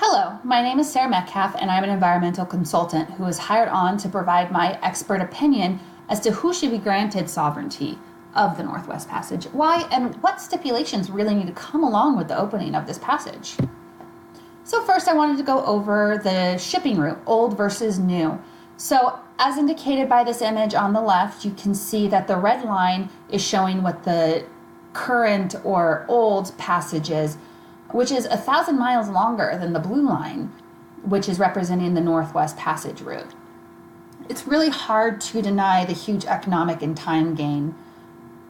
Hello, my name is Sarah Metcalf, and I'm an environmental consultant who is hired on to provide my expert opinion as to who should be granted sovereignty of the Northwest Passage, why, and what stipulations really need to come along with the opening of this passage. So first I wanted to go over the shipping route, old versus new. So as indicated by this image on the left, you can see that the red line is showing what the current or old passage is, which is 1,000 miles longer than the blue line, which is representing the Northwest Passage route. It's really hard to deny the huge economic and time gain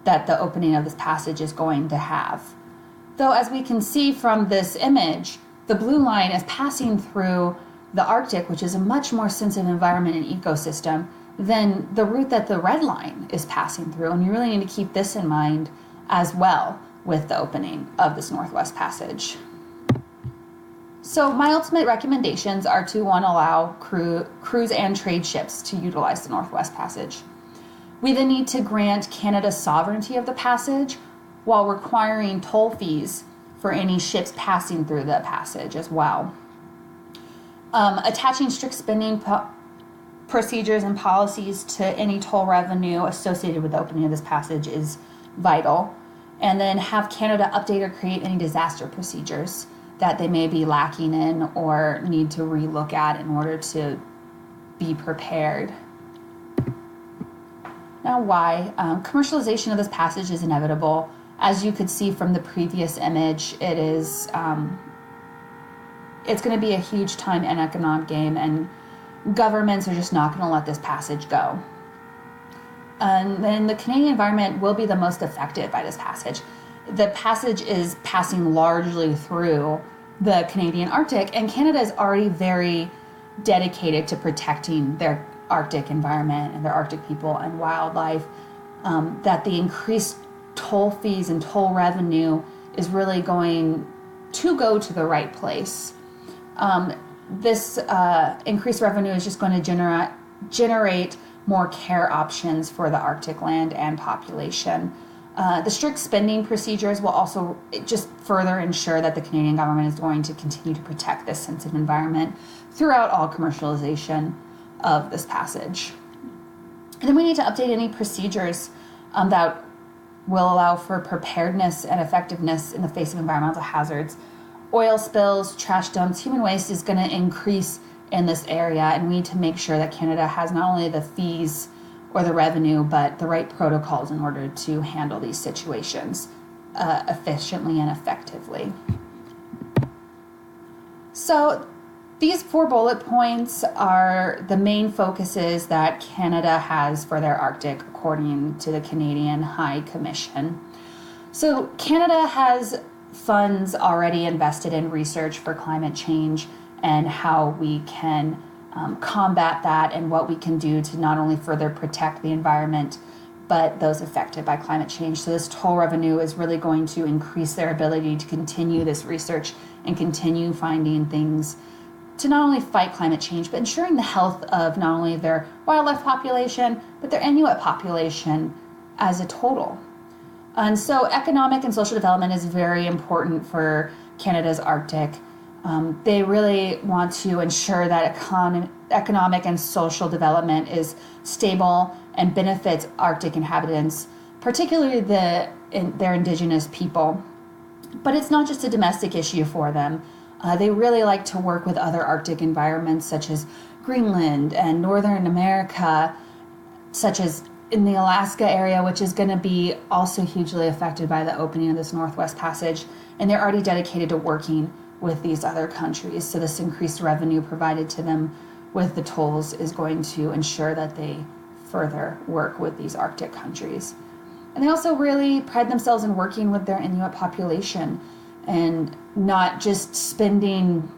that the opening of this passage is going to have. Though, as we can see from this image, the blue line is passing through the Arctic, which is a much more sensitive environment and ecosystem than the route that the red line is passing through. And you really need to keep this in mind as well with the opening of this Northwest Passage. So my ultimate recommendations are to, one, allow cruise and trade ships to utilize the Northwest Passage. We then need to grant Canada sovereignty of the passage while requiring toll fees for any ships passing through the passage as well. Attaching strict spending procedures and policies to any toll revenue associated with the opening of this passage is vital. And then have Canada update or create any disaster procedures that they may be lacking in or need to relook at in order to be prepared. Now, why? Commercialization of this passage is inevitable. As you could see from the previous image, it's going to be a huge time and economic game, and governments are just not going to let this passage go. And then the Canadian environment will be the most affected by this passage. The passage is passing largely through the Canadian Arctic, and Canada is already very dedicated to protecting their Arctic environment and their Arctic people and wildlife. That the increased toll fees and toll revenue is really going to go to the right place. This increased revenue is just going to generate more care options for the Arctic land and population. The strict spending procedures will also just further ensure that the Canadian government is going to continue to protect this sensitive environment throughout all commercialization of this passage. And then we need to update any procedures that will allow for preparedness and effectiveness in the face of environmental hazards. Oil spills, trash dumps, human waste is going to increase in this area, and we need to make sure that Canada has not only the fees or the revenue, but the right protocols in order to handle these situations efficiently and effectively. So these 4 bullet points are the main focuses that Canada has for their Arctic, according to the Canadian High Commission. So Canada has funds already invested in research for climate change and how we can combat that and what we can do to not only further protect the environment, but those affected by climate change. So this toll revenue is really going to increase their ability to continue this research and continue finding things to not only fight climate change, but ensuring the health of not only their wildlife population, but their Inuit population as a total. And so economic and social development is very important for Canada's Arctic. They really want to ensure that economic and social development is stable and benefits Arctic inhabitants, particularly their Indigenous people. But it's not just a domestic issue for them. They really like to work with other Arctic environments, such as Greenland and Northern America, such as in the Alaska area, which is going to be also hugely affected by the opening of this Northwest Passage. And they're already dedicated to working with these other countries. So this increased revenue provided to them with the tolls is going to ensure that they further work with these Arctic countries. And they also really pride themselves in working with their Inuit population and not just spending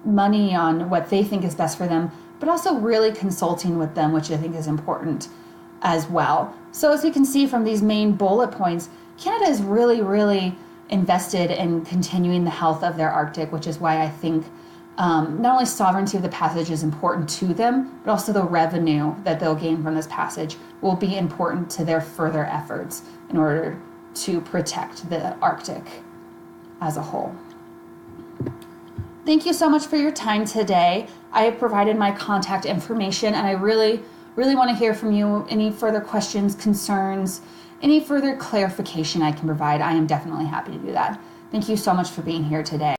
money on what they think is best for them, but also really consulting with them, which I think is important as well. So as we can see from these main bullet points, Canada is really, really invested in continuing the health of their Arctic, which is why I think not only sovereignty of the passage is important to them, but also the revenue that they'll gain from this passage will be important to their further efforts in order to protect the Arctic as a whole. Thank you so much for your time today. I have provided my contact information, and I really want to hear from you. Any further questions, concerns, any further clarification I can provide, I am definitely happy to do that. Thank you so much for being here today.